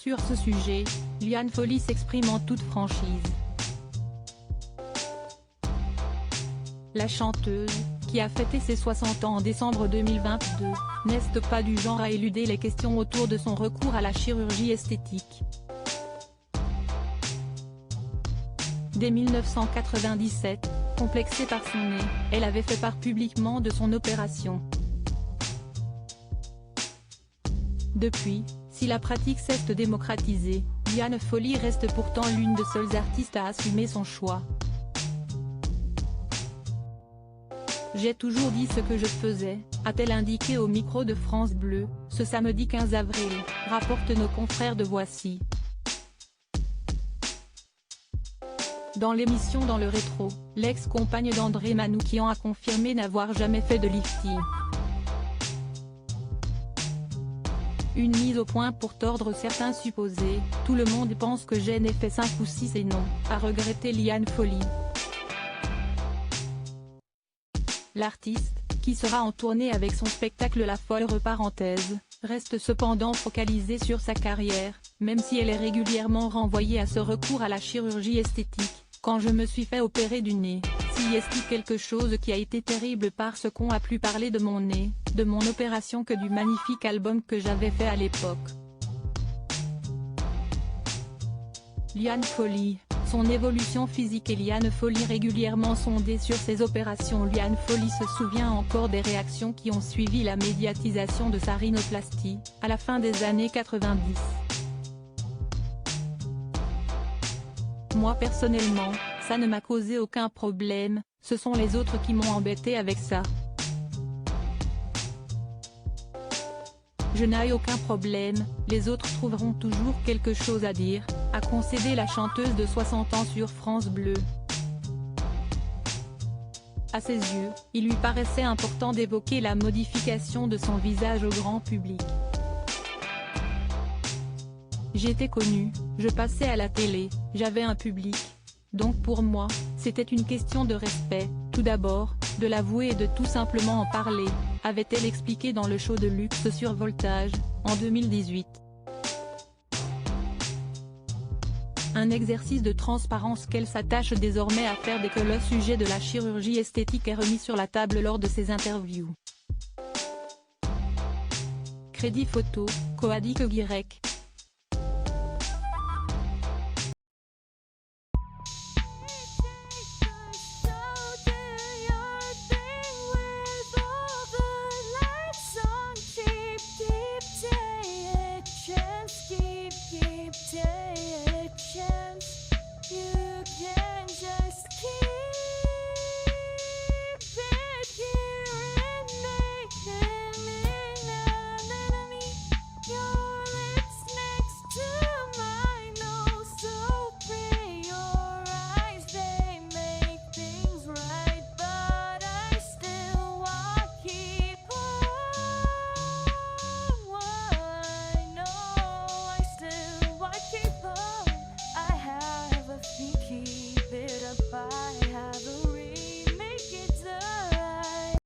Sur ce sujet, Liane Folly s'exprime en toute franchise. La chanteuse, qui a fêté ses 60 ans en décembre 2022, n'est pas du genre à éluder les questions autour de son recours à la chirurgie esthétique. Dès 1997, complexée par son nez, elle avait fait part publiquement de son opération. Depuis, si la pratique s'est démocratisée, Liane Folly reste pourtant l'une des seules artistes à assumer son choix. J'ai toujours dit ce que je faisais, a-t-elle indiqué au micro de France Bleu, ce samedi 15 avril, rapportent nos confrères de Voici. Dans l'émission Dans le rétro, l'ex-compagne d'André Manoukian a confirmé n'avoir jamais fait de lifting. Une mise au point pour tordre certains supposés, tout le monde pense que j'ai fait 5 ou 6 et non, a regretté Liane Folly. L'artiste, qui sera en tournée avec son spectacle La Folle Reparenthèse, reste cependant focalisée sur sa carrière, même si elle est régulièrement renvoyée à ce recours à la chirurgie esthétique. Quand je me suis fait opérer du nez, s'y est quelque chose qui a été terrible parce qu'on a plus parlé de mon nez, de mon opération que du magnifique album que j'avais fait à l'époque. Liane Folly, son évolution physique et Liane Folly régulièrement sondée sur ses opérations. Liane Folly se souvient encore des réactions qui ont suivi la médiatisation de sa rhinoplastie, à la fin des années 90. Moi personnellement, ça ne m'a causé aucun problème, ce sont les autres qui m'ont embêté avec ça. Je n'ai aucun problème, les autres trouveront toujours quelque chose à dire, a concédé la chanteuse de 60 ans sur France Bleu. À ses yeux, il lui paraissait important d'évoquer la modification de son visage au grand public. J'étais connue, je passais à la télé, j'avais un public. Donc pour moi, c'était une question de respect, tout d'abord, de l'avouer et de tout simplement en parler, avait-elle expliqué dans le show de luxe sur Voltage, en 2018. Un exercice de transparence qu'elle s'attache désormais à faire dès que le sujet de la chirurgie esthétique est remis sur la table lors de ses interviews. Crédit photo, Coadic Guirec.